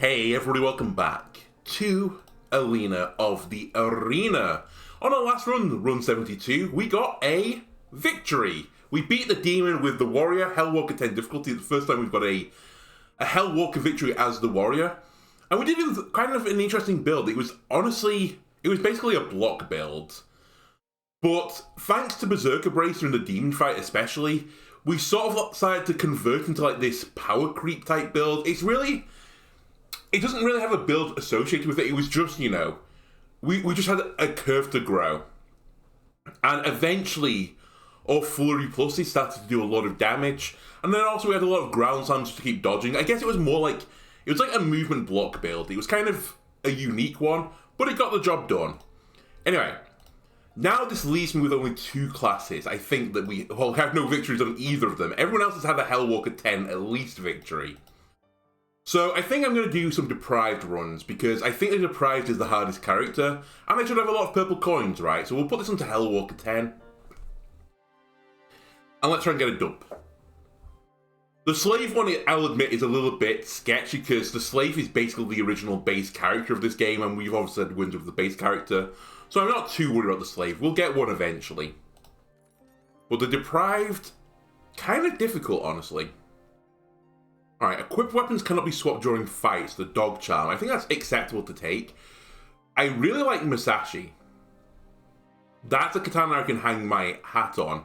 Hey everybody, welcome back to Alina of the Arena. On our last run 72, we got a victory. We beat the demon with the warrior, Hellwalker 10 difficulty. It's the first time we've got a Hellwalker victory as the warrior. And we did it with kind of an interesting build. It was basically a block build. But thanks to Berserker Bracer in the demon fight especially, we sort of decided to convert into like this power creep type build. It doesn't really have a build associated with it. It was just, we just had a curve to grow. And eventually, our Flurry Pluses started to do a lot of damage. And then also we had a lot of ground slams to keep dodging. I guess it was like a movement block build. It was kind of a unique one, but it got the job done. Anyway, now this leaves me with only two classes. I think that we have no victories on either of them. Everyone else has had a Hellwalker 10 at least victory. So I think I'm going to do some deprived runs, because I think the deprived is the hardest character, and I should have a lot of purple coins, right? So we'll put this onto Hellwalker 10. And let's try and get a dub. The slave one, I'll admit, is a little bit sketchy, because the slave is basically the original base character of this game, and we've obviously had wins with the base character. So I'm not too worried about the slave. We'll get one eventually. But the deprived, kind of difficult, honestly. Alright, equipped weapons cannot be swapped during fights, the dog charm. I think that's acceptable to take. I really like Musashi. That's a katana I can hang my hat on.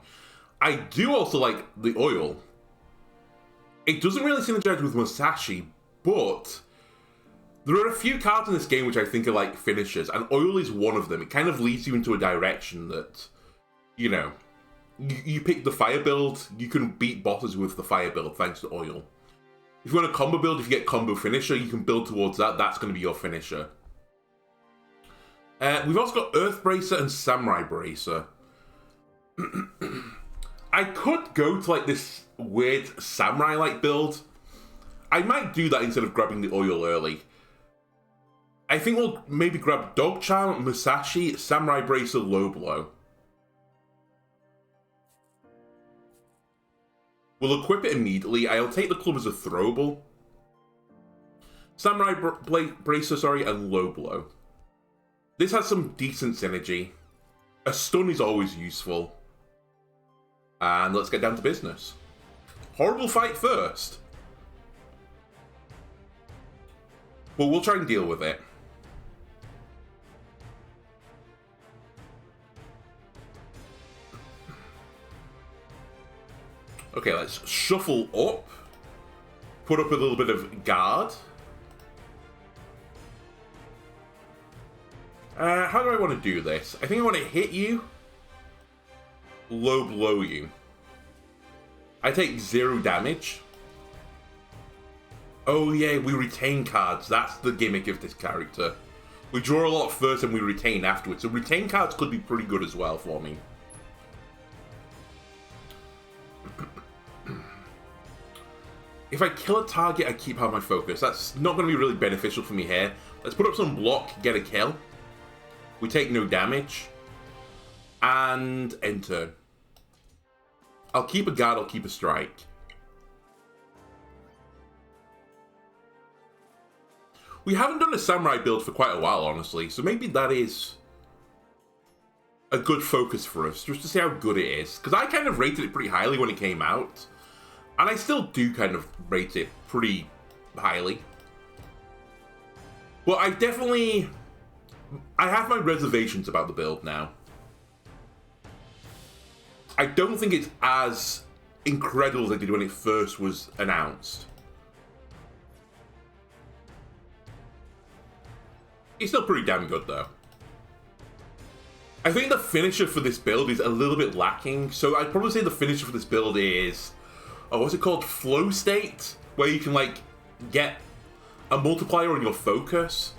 I do also like the oil. It doesn't really synergize with Musashi, but there are a few cards in this game which I think are like finishers, and oil is one of them. It kind of leads you into a direction that, you pick the fire build, you can beat bosses with the fire build thanks to oil. If you want a combo build, if you get combo finisher, you can build towards that. That's going to be your finisher. We've also got Earth Bracer and Samurai Bracer. I could go to like this weird samurai-like build. I might do that instead of grabbing the oil early. I think we'll maybe grab Dog Charm, Musashi, Samurai Bracer, Low Blow. We'll equip it immediately. I'll take the club as a throwable. Samurai Bracer, and Low Blow. This has some decent synergy. A stun is always useful. And let's get down to business. Horrible fight first. But we'll try and deal with it. Okay, let's shuffle up. Put up a little bit of guard. How do I want to do this? I think I want to hit you. Low blow you. I take 0 damage. Oh yeah, we retain cards. That's the gimmick of this character. We draw a lot first and we retain afterwards. So retain cards could be pretty good as well for me. If I kill a target, I keep half my focus. That's not going to be really beneficial for me here. Let's put up some block, get a kill. We take no damage. And end turn. I'll keep a guard, I'll keep a strike. We haven't done a samurai build for quite a while, honestly. So maybe that is a good focus for us, just to see how good it is. Because I kind of rated it pretty highly when it came out. And I still do kind of rate it pretty highly. Well, I have my reservations about the build now. I don't think it's as incredible as I did when it first was announced. It's still pretty damn good, though. I think the finisher for this build is a little bit lacking. So I'd probably say the finisher for this build is... what's it called? Flow state? Where you can, like, get a multiplier on your focus.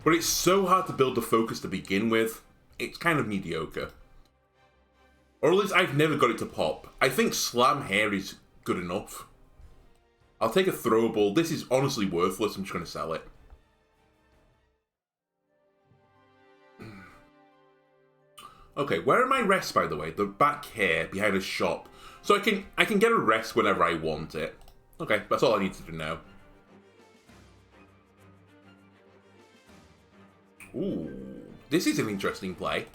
But it's so hard to build the focus to begin with. It's kind of mediocre. Or at least I've never got it to pop. I think Slam Hair is good enough. I'll take a throwable. This is honestly worthless. I'm just going to sell it. Okay, where are my rests, by the way? They're back here, behind a shop. So I can get a rest whenever I want it. Okay, that's all I need to do now. Ooh, this is an interesting play.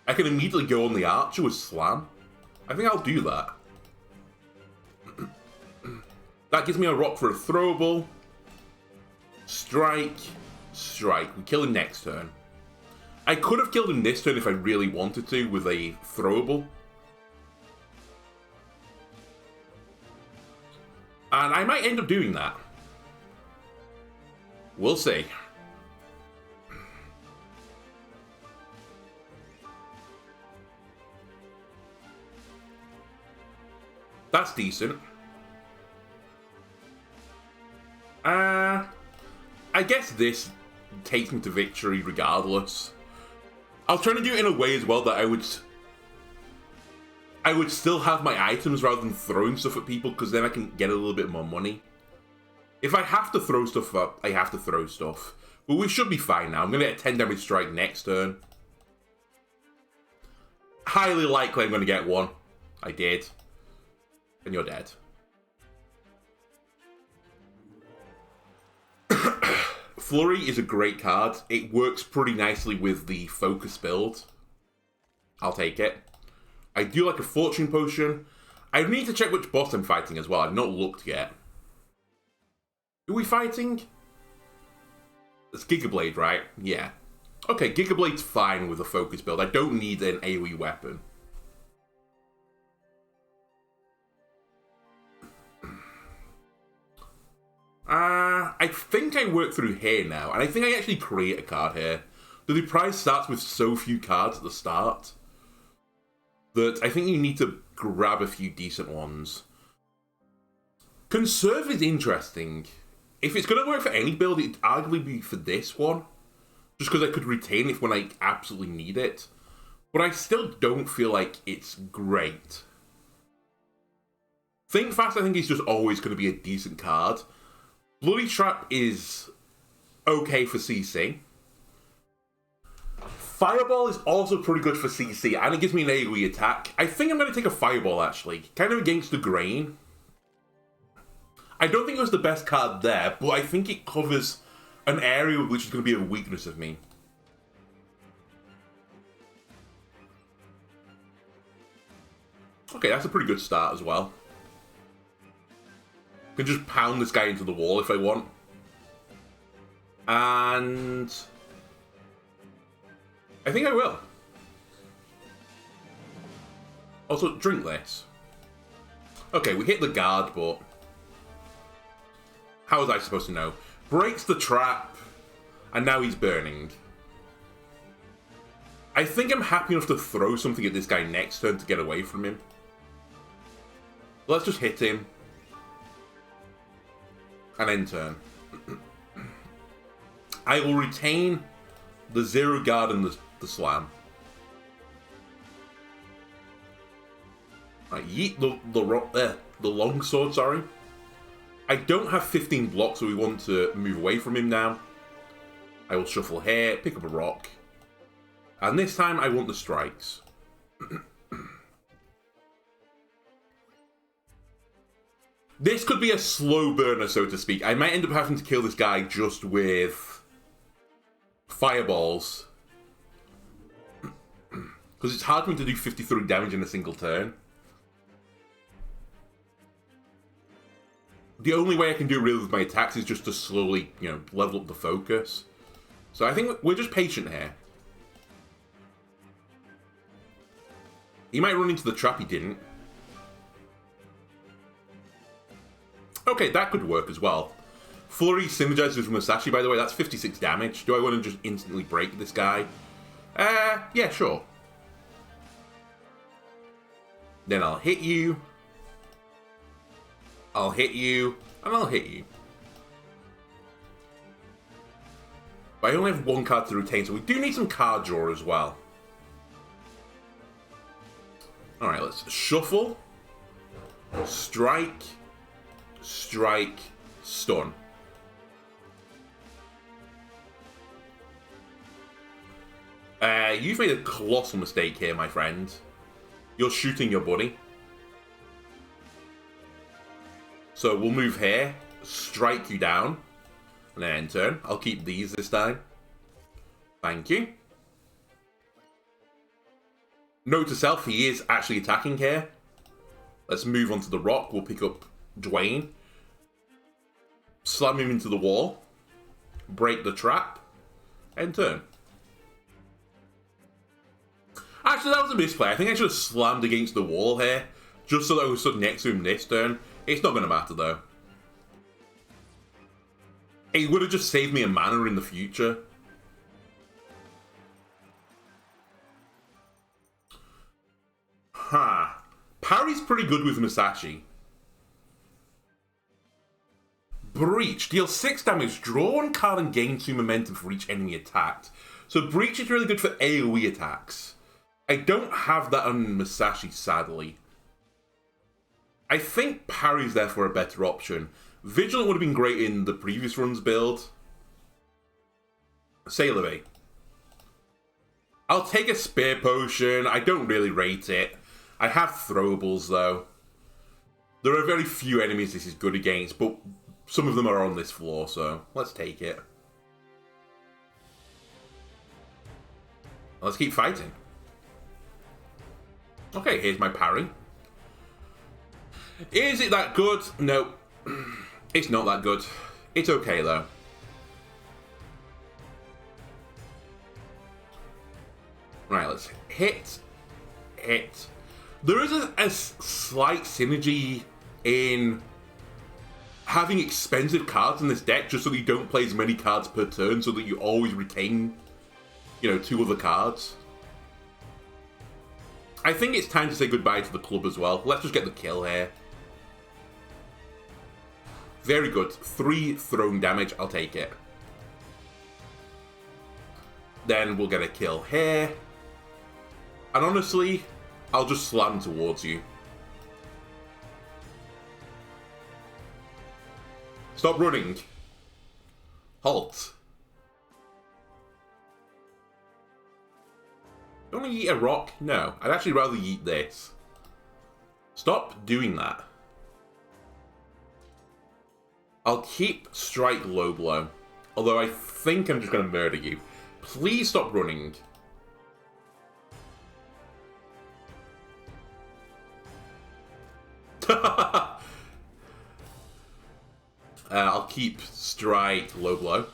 I can immediately go on the archer with slam. I think I'll do that. That gives me a rock for a throwable. Strike. Strike. We kill him next turn. I could have killed him this turn if I really wanted to with a throwable. And I might end up doing that. We'll see. That's decent. I guess this takes me to victory regardless. I was trying to do it in a way as well that I would still have my items rather than throwing stuff at people, because then I can get a little bit more money. If I have to throw stuff up, I have to throw stuff. But we should be fine now. I'm going to get a 10 damage strike next turn. Highly likely I'm going to get one. I did. And you're dead. Flurry is a great card. It works pretty nicely with the focus build. I'll take it. I do like a fortune potion. I need to check which boss I'm fighting as well. I've not looked yet. Who are we fighting? It's Gigablade, right? Yeah. Okay, Gigablade's fine with a focus build. I don't need an AoE weapon. I think I work through here now, and I think I actually create a card here. The prize starts with so few cards at the start that I think you need to grab a few decent ones. Conserve is interesting. If it's going to work for any build, it'd arguably be for this one. Just because I could retain it when I absolutely need it. But I still don't feel like it's great. Think Fast, I think, is just always going to be a decent card. Bloody Trap is okay for CC. Fireball is also pretty good for CC, and it gives me an AoE attack. I think I'm going to take a Fireball, actually. Kind of against the grain. I don't think it was the best card there, but I think it covers an area which is going to be a weakness of me. Okay, that's a pretty good start as well. I can just pound this guy into the wall if I want. And I think I will. Also, drink this. Okay, we hit the guard, but how was I supposed to know? Breaks the trap, and now he's burning. I think I'm happy enough to throw something at this guy next turn to get away from him. Let's just hit him. And end turn. I will retain the zero guard and the slam. I yeet the long sword, sorry. I don't have 15 blocks, so we want to move away from him now. I will shuffle here, pick up a rock. And this time I want the strikes. This could be a slow burner, so to speak. I might end up having to kill this guy just with fireballs. Because it's hard for me to do 53 damage in a single turn. The only way I can do it really with my attacks is just to slowly, level up the focus. So I think we're just patient here. He might run into the trap, he didn't. Okay, that could work as well. Flurry synergizes with Musashi, by the way. That's 56 damage. Do I want to just instantly break this guy? Yeah, sure. Then I'll hit you. I'll hit you. And I'll hit you. But I only have one card to retain, so we do need some card draw as well. Alright, let's shuffle. Strike. Strike, stun. You've made a colossal mistake here, my friend. You're shooting your buddy. So we'll move here, strike you down, and then end turn. I'll keep these this time. Thank you. Note to self, he is actually attacking here. Let's move on to the rock. We'll pick up Dwayne. Slam him into the wall. Break the trap. End turn. Actually, that was a misplay. I think I should have slammed against the wall here. Just so that I was stood next to him this turn. It's not going to matter, though. It would have just saved me a mana in the future. Huh. Parry's pretty good with Musashi. Breach. Deal 6 damage. Draw 1 card and gain 2 momentum for each enemy attacked. So Breach is really good for AoE attacks. I don't have that on Musashi, sadly. I think Parry's therefore a better option. Vigilant would have been great in the previous run's build. Sailor Bay. I'll take a Spear Potion. I don't really rate it. I have throwables, though. There are very few enemies this is good against, but some of them are on this floor, so let's take it. Let's keep fighting. Okay, here's my parry. Is it that good? No. It's not that good. It's okay, though. Right, let's hit. Hit. There is a slight synergy in having expensive cards in this deck just so that you don't play as many cards per turn so that you always retain, you know, 2 other cards. I think it's time to say goodbye to the club as well. Let's just get the kill here. Very good. 3 throwing damage. I'll take it. Then we'll get a kill here. And honestly, I'll just slam towards you. Stop running. Halt. You want to eat a rock? No. I'd actually rather eat this. Stop doing that. I'll keep strike low blow. Although I think I'm just going to murder you. Please stop running. I'll keep strike low blow.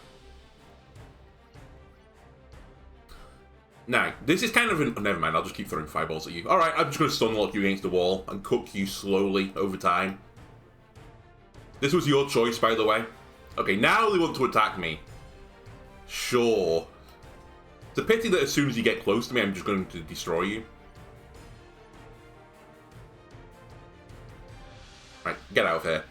Now, this is kind of an... Oh, never mind, I'll just keep throwing fireballs at you. Alright, I'm just going to stun lock you against the wall and cook you slowly over time. This was your choice, by the way. Okay, now they want to attack me. Sure. It's a pity that as soon as you get close to me, I'm just going to destroy you. Right, get out of here.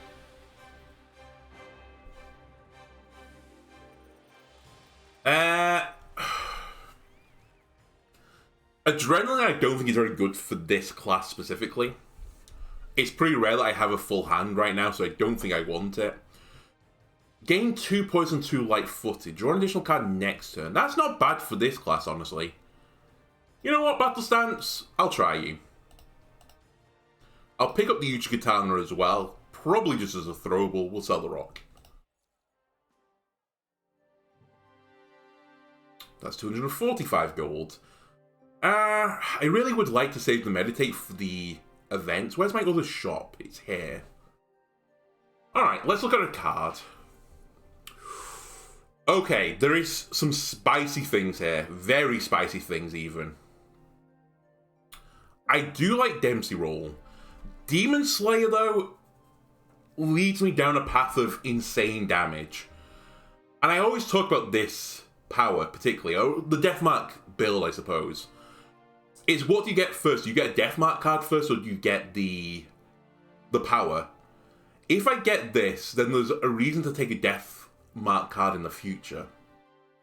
Adrenaline I don't think is very good for this class specifically. It's pretty rare that I have a full hand right now, so I don't think I want it. Gain 2 poison, 2 light-footed. Draw an additional card next turn. That's not bad for this class, honestly. You know what, Battle Stance? I'll try you. I'll pick up the Katana as well. Probably just as a throwable. We'll sell the rock. That's 245 gold. I really would like to save the meditate for the event. Where's my other shop? It's here. Alright, let's look at a card. Okay, there is some spicy things here. Very spicy things, even. I do like Dempsey Roll. Demon Slayer, though, leads me down a path of insane damage. And I always talk about this power, particularly. Oh, the Deathmark build, I suppose. It's what do you get first? Do you get a Deathmark card first, or do you get the power? If I get this, then there's a reason to take a Deathmark card in the future.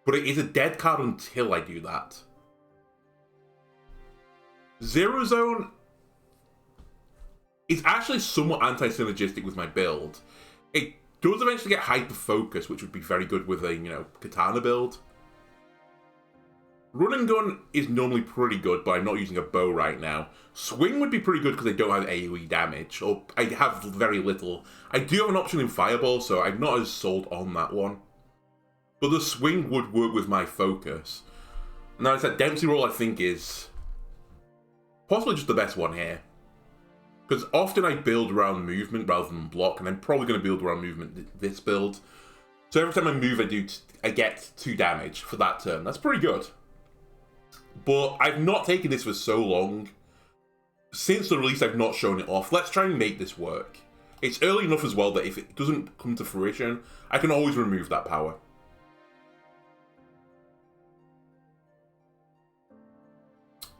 But it is a dead card until I do that. Zero Zone is actually somewhat anti-synergistic with my build. It does eventually get Hyper Focus, which would be very good with a, you know, Katana build. Run and Gun is normally pretty good, but I'm not using a bow right now. Swing would be pretty good because I don't have AoE damage, or I have very little. I do have an option in Fireball, so I'm not as sold on that one. But the Swing would work with my focus. Now, I said Dempsey roll, I think, is possibly just the best one here. Because often I build around movement rather than block, and I'm probably going to build around movement this build. So every time I move, I get 2 damage for that turn. That's pretty good. But I've not taken this for so long. Since the release, I've not shown it off. Let's try and make this work. It's early enough as well that if it doesn't come to fruition, I can always remove that power.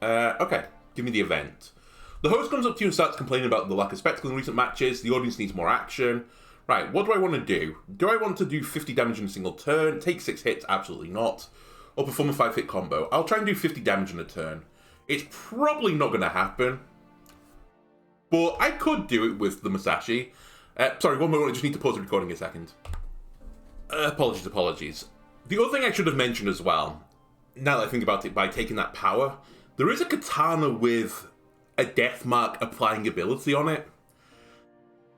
Okay, give me the event. The host comes up to you and starts complaining about the lack of spectacle in recent matches. The audience needs more action. Right, what do I want to do? Do I want to do 50 damage in a single turn? Take 6 hits? Absolutely not. Or perform a 5-hit combo? I'll try and do 50 damage in a turn. It's probably not going to happen. But I could do it with the Musashi. Sorry, one moment, I just need to pause the recording a second. Apologies. The other thing I should have mentioned as well, now that I think about it, by taking that power, there is a katana with a death mark applying ability on it,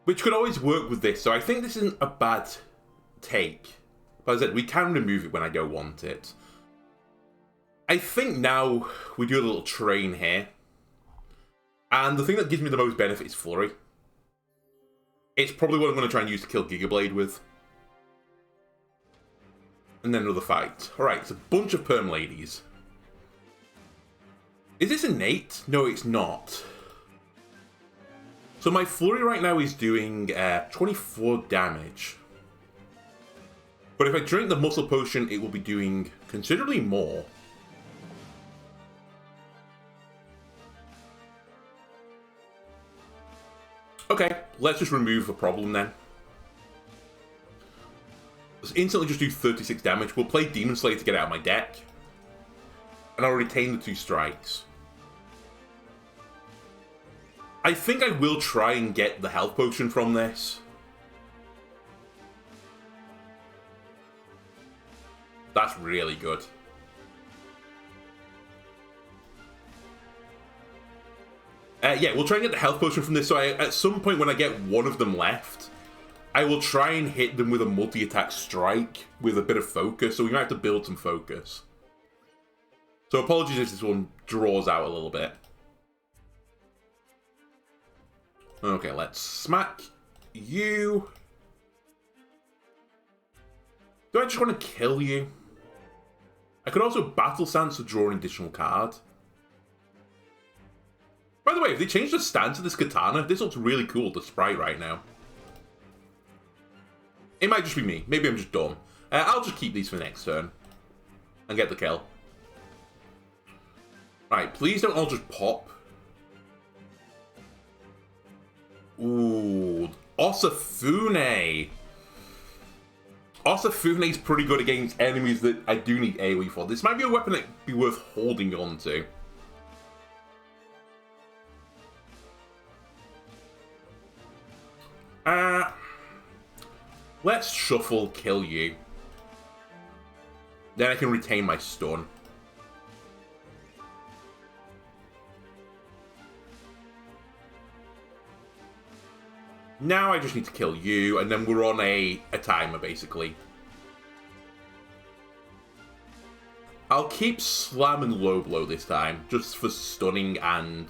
which could always work with this, so I think this isn't a bad take. But as I said, we can remove it when I don't want it. I think now we do a little train here. And the thing that gives me the most benefit is Flurry. It's probably what I'm going to try and use to kill Gigablade with. And then another fight. Alright, it's a bunch of perm ladies. Is this innate? No, it's not. So my Flurry right now is doing 24 damage. But if I drink the Muscle Potion, it will be doing considerably more. Okay, let's just remove a problem then. Let's instantly just do 36 damage. We'll play Demon Slayer to get it out of my deck. And I'll retain the 2 strikes. I think I will try and get the health potion from this. That's really good. Yeah, we'll try and get the health potion from this, so at some point when I get one of them left, I will try and hit them with a multi-attack strike with a bit of focus, so we might have to build some focus. So apologies if this one draws out a little bit. Okay, let's smack you. Do I just want to kill you? I could also Battle Stance to draw an additional card. By the way, if they changed the stance of this katana, this looks really cool, the sprite right now. It might just be me. Maybe I'm just dumb. I'll just keep these for next turn. And get the kill. Right, please don't all just pop. Ooh, Osafune. Osafune's pretty good against enemies that I do need AoE for. This might be a weapon that'd be worth holding on to. Let's shuffle kill you. Then I can retain my stun. Now I just need to kill you, and then we're on a timer, basically. I'll keep Slam and Low Blow this time, just for stunning and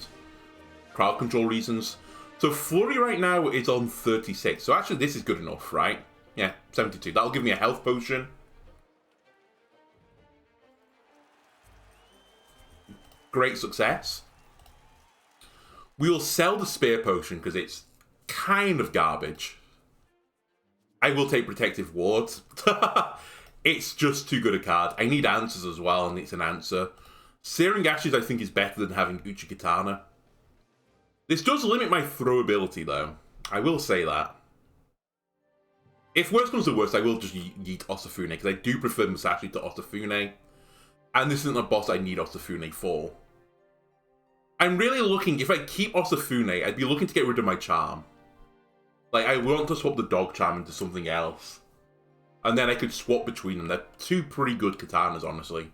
crowd control reasons. So Flurry right now is on 36, so actually this is good enough, right? Yeah, 72. That'll give me a health potion. Great success. We will sell the Spear Potion because it's kind of garbage. I will take Protective Wards. It's just too good a card. I need answers as well, and it's an answer. Searing Ashes I think is better than having Uchi Katana. This does limit my throw ability though. I will say that. If worse comes to worse, I will just yeet Osafune, because I do prefer Musashi to Osafune. And this isn't a boss I need Osafune for. I'm really looking, if I keep Osafune, I'd be looking to get rid of my charm. Like, I want to swap the dog charm into something else. And then I could swap between them. They're 2 pretty good katanas, honestly.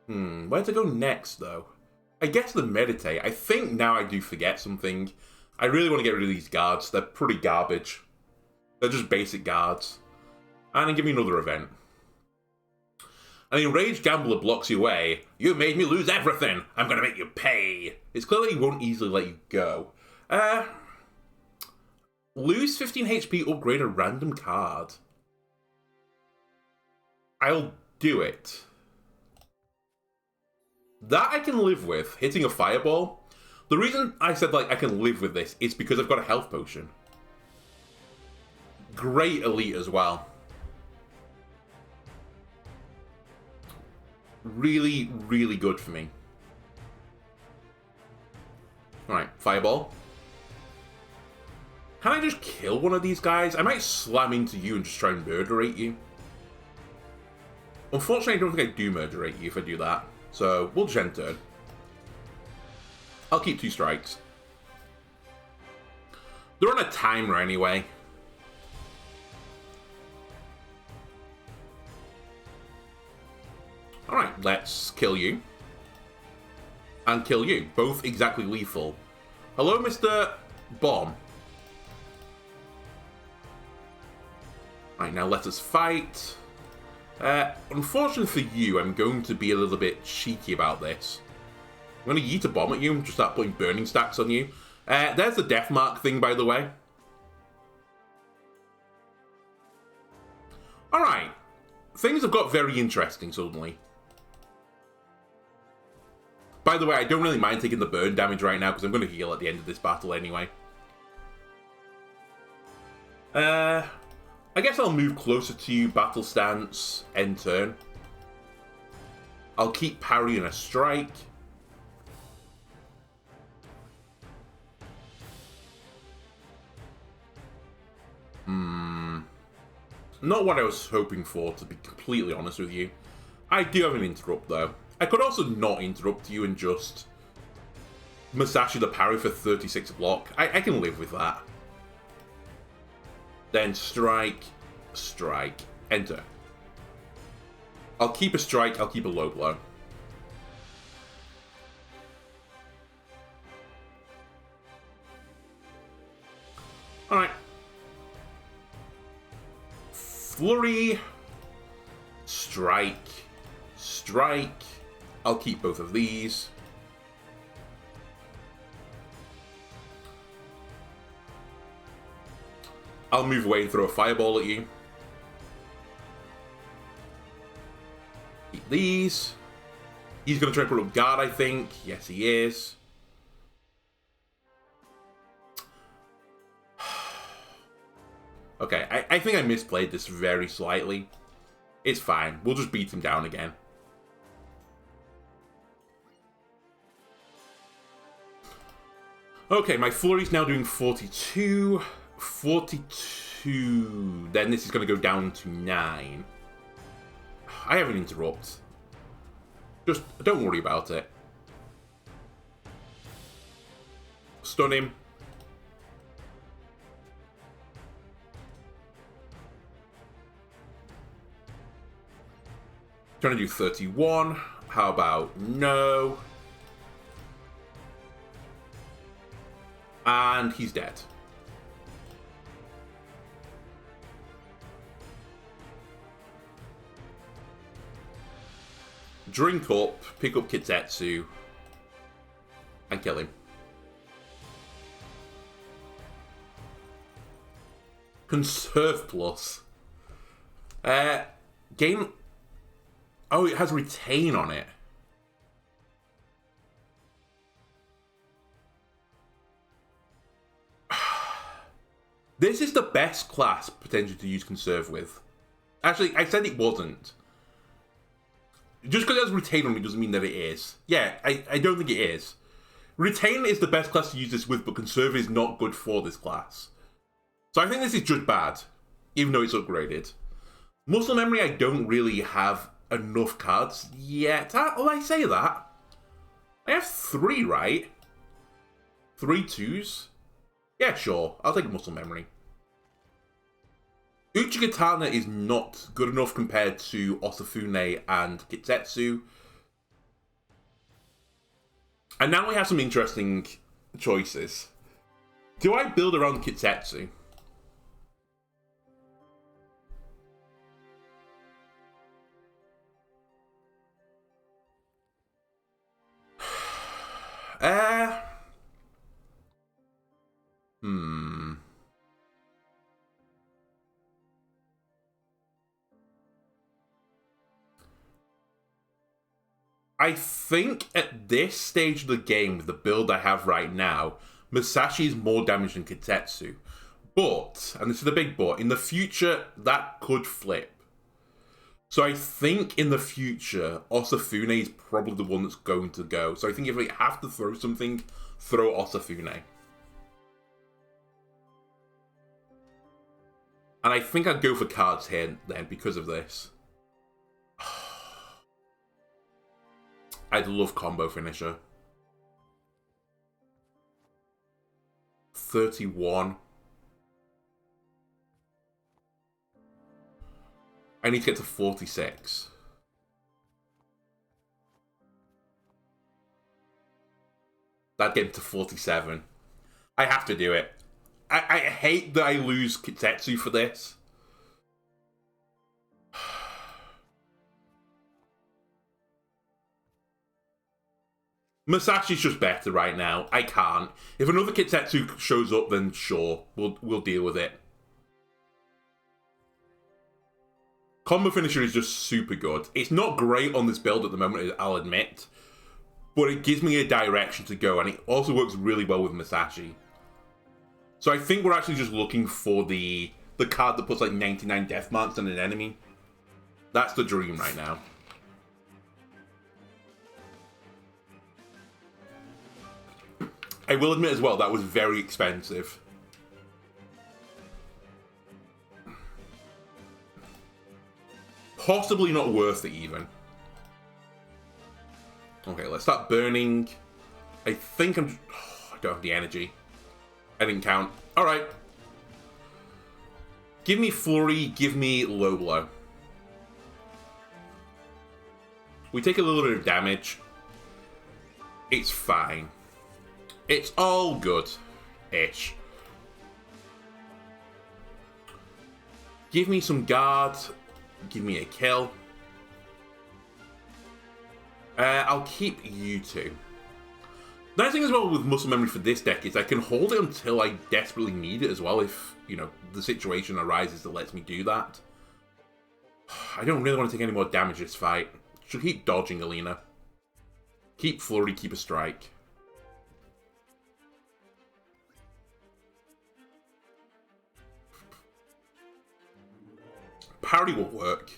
Where to go next, though? I guess the Meditate. I think now I do forget something. I really want to get rid of these guards. They're pretty garbage. They're just basic guards. And then give me another event. An enraged gambler blocks you away. You made me lose everything. I'm gonna make you pay. It's clear that he won't easily let you go. Lose 15 HP, upgrade a random card. I'll do it. That I can live with, hitting a fireball. The reason I said, like, I can live with this is because I've got a health potion. Great elite as well. Really, really good for me. Alright, fireball. Can I just kill one of these guys? I might slam into you and just try and murderate you. Unfortunately, I don't think I do murderate you if I do that. So, we'll just end turn. I'll keep 2 strikes. They're on a timer anyway. Alright, let's kill you. And kill you. Both exactly lethal. Hello, Mr. Bomb. Alright, now let us fight. Unfortunately for you, I'm going to be a little bit cheeky about this. I'm going to yeet a bomb at you and just start putting burning stacks on you. There's the death mark thing, by the way. Alright. Things have got very interesting suddenly. By the way, I don't really mind taking the burn damage right now because I'm going to heal at the end of this battle anyway. I guess I'll move closer to you, battle stance, end turn. I'll keep parrying a strike. Not what I was hoping for, to be completely honest with you. I do have an interrupt though. I could also not interrupt you and just Masashi the parry for 36 block. I can live with that. Then strike, strike, enter. I'll keep a strike, I'll keep a low blow. Alright. Flurry, strike, strike. I'll keep both of these. I'll move away and throw a fireball at you. Keep these. He's going to try and put up guard, I think. Yes, he is. Okay, I think I misplayed this very slightly. It's fine. We'll just beat him down again. Okay, my flurry's now doing 42. 42. Then this is going to go down to 9. I have an interrupt. Just don't worry about it. Stun him. Trying to do 31. How about no? And he's dead. Drink up, pick up Kitetsu, and kill him. Conserve plus. Game... Oh, it has retain on it. This is the best class potentially to use conserve with. Actually, I said it wasn't. Just because it has retain on it doesn't mean that it is. Yeah, I don't think it is. Retain is the best class to use this with, but conserve is not good for this class. So I think this is just bad, even though it's upgraded. Muscle memory, I don't really have enough cards yet. Will I say that? I have 3, right? 3 2s? Yeah, sure. I'll take muscle memory. Katana is not good enough compared to Osafune and Kitetsu. And now we have some interesting choices. Do I build around Kitetsu? I think at this stage of the game, with the build I have right now, Musashi is more damage than Kitetsu. But, and this is a big but, in the future, that could flip. So I think in the future, Osafune is probably the one that's going to go. So I think if we have to throw something, throw Osafune. And I think I'd go for cards here then because of this. I'd love combo finisher. 31. I need to get to 46. That'd get to 47. I have to do it. I hate that I lose Kitetsu for this. Musashi's just better right now. I can't. If another Kitetsu shows up, then sure, we'll deal with it. Combo finisher is just super good. It's not great on this build at the moment, I'll admit, but it gives me a direction to go, and it also works really well with Musashi. So I think we're actually just looking for the card that puts like 99 death marks on an enemy. That's the dream right now. I will admit as well, that was very expensive. Possibly not worth it even. Okay, let's start burning. I think I'm... Oh, I don't have the energy. I didn't count. Alright. Give me Flurry, give me Low Blow. We take a little bit of damage. It's fine. It's all good-ish. Give me some guard. Give me a kill. I'll keep you two. The nice thing as well with muscle memory for this deck is I can hold it until I desperately need it as well if, you know, the situation arises that lets me do that. I don't really want to take any more damage this fight. Should keep dodging Alina. Keep Flurry, keep a strike. Parry will work.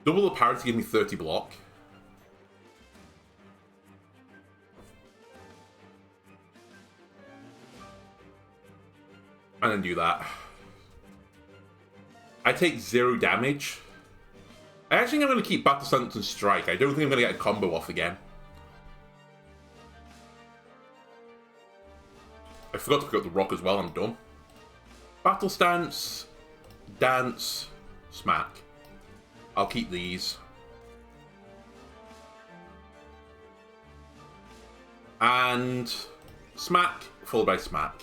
Double the parry to give me 30 block. And then do that. I take 0 damage. I actually think I'm going to keep Battle Stance and Strike. I don't think I'm going to get a combo off again. I forgot to pick up the rock as well, I'm done. Battle Stance, Dance, Smack. I'll keep these. And Smack, followed by Smack.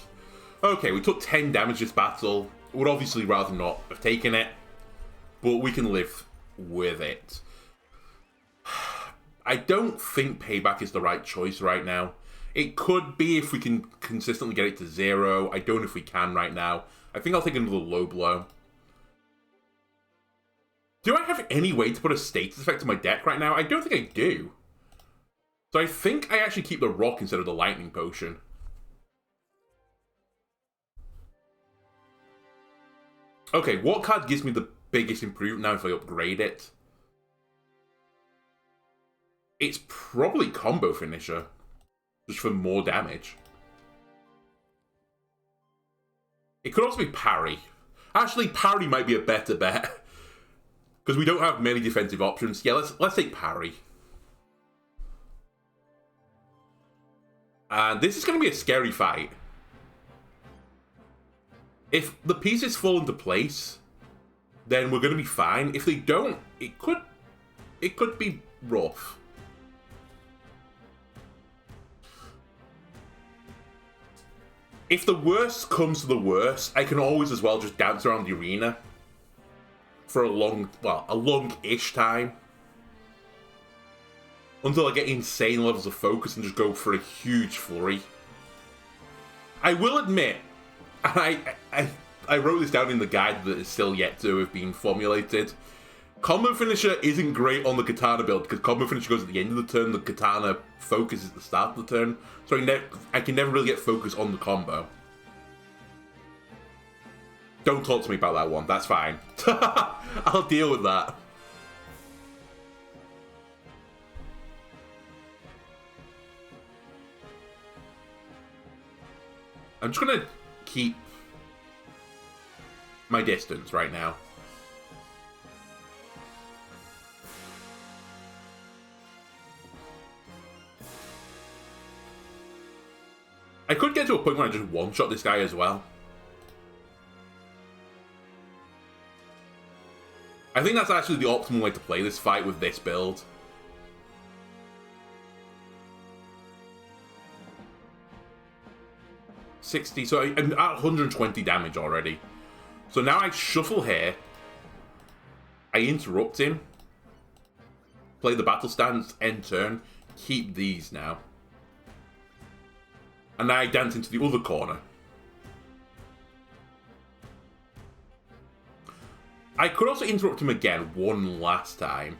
Okay, we took 10 damage this battle. Would obviously rather not have taken it, but we can live with it. I don't think Payback is the right choice right now. It could be if we can consistently get it to 0. I don't know if we can right now. I think I'll take another Low Blow. Do I have any way to put a status effect on my deck right now? I don't think I do. So I think I actually keep the Rock instead of the Lightning Potion. Okay, what card gives me the biggest improvement now if I upgrade it? It's probably Combo Finisher. Just for more damage. It could also be Parry. Actually, Parry might be a better bet. Because we don't have many defensive options. Yeah, let's take Parry. And this is going to be a scary fight. If the pieces fall into place, then we're going to be fine. If they don't, it could be rough. If the worst comes to the worst, I can always as well just dance around the arena for a long-ish time. Until I get insane levels of focus and just go for a huge flurry. I will admit, And I wrote this down in the guide that is still yet to have been formulated. Combo Finisher isn't great on the Katana build, because Combo Finisher goes at the end of the turn, the Katana focus is at the start of the turn, so I can never really get focus on the combo. Don't talk to me about that one, that's fine. I'll deal with that. I'm just gonna keep my distance right now. I could get to a point where I just one-shot this guy as well. I think that's actually the optimal way to play this fight with this build. $60, so I'm at 120 damage already. So now I shuffle here. I interrupt him. Play the battle stance, end turn. Keep these now. And now I dance into the other corner. I could also interrupt him again one last time.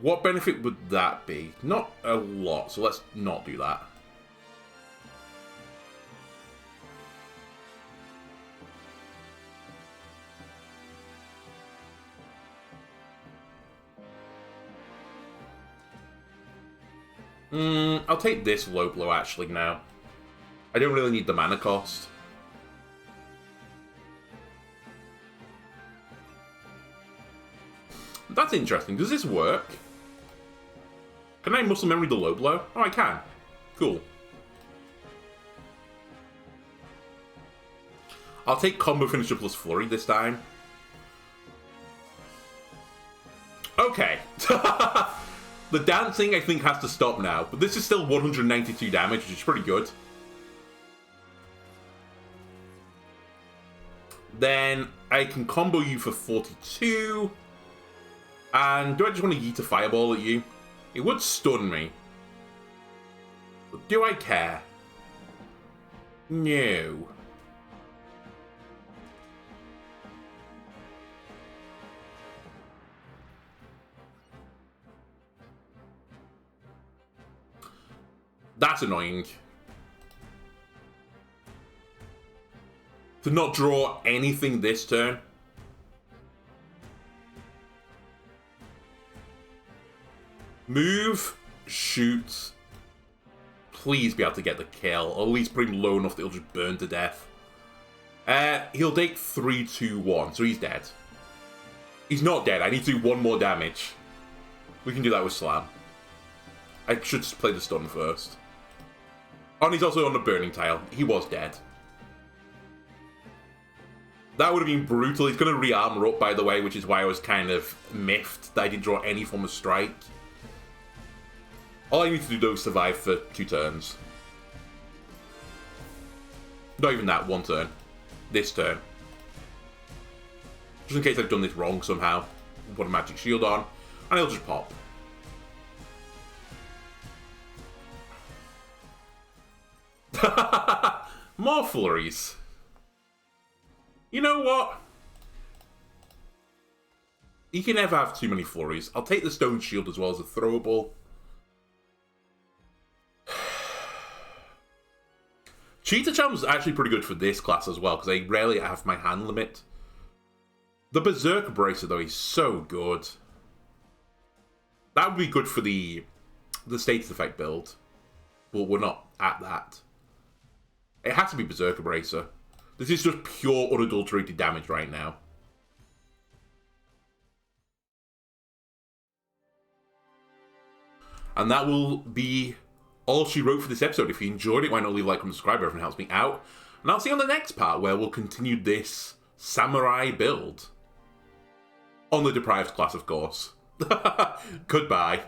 What benefit would that be? Not a lot, so let's not do that. I'll take this low blow actually now. I don't really need the mana cost. That's interesting. Does this work? Can I muscle memory the low blow? Oh, I can. Cool. I'll take Combo Finisher plus Flurry this time. Okay. The dancing, I think, has to stop now. But this is still 192 damage, which is pretty good. Then I can combo you for 42. And do I just want to yeet a fireball at you? It would stun me. But do I care? No. That's annoying. To not draw anything this turn. Move, shoot. Please be able to get the kill. Or at least put him low enough that he'll just burn to death. He'll take 3, 2, 1, so he's dead. He's not dead. I need to do 1 more damage. We can do that with Slam. I should just play the stun first. Oh, and he's also on the burning tile. He was dead. That would have been brutal. He's going to re-armor up, by the way, which is why I was kind of miffed that I didn't draw any form of strike. All I need to do, though, is survive for 2 turns. Not even that, 1 turn. This turn. Just in case I've done this wrong somehow. Put a magic shield on, and he'll just pop. More flurries. You know what? You can never have too many flurries. I'll take the stone shield as well as a throwable. Cheetah Charm's actually pretty good for this class as well, because I rarely have my hand limit. The Berserk Bracer, though, is so good. That would be good for the status effect build, but we're not at that. It has to be Berserker Bracer. This is just pure unadulterated damage right now. And that will be all she wrote for this episode. If you enjoyed it, why not leave a like, comment, subscribe, everything helps me out. And I'll see you on the next part, where we'll continue this samurai build. On the deprived class, of course. Goodbye.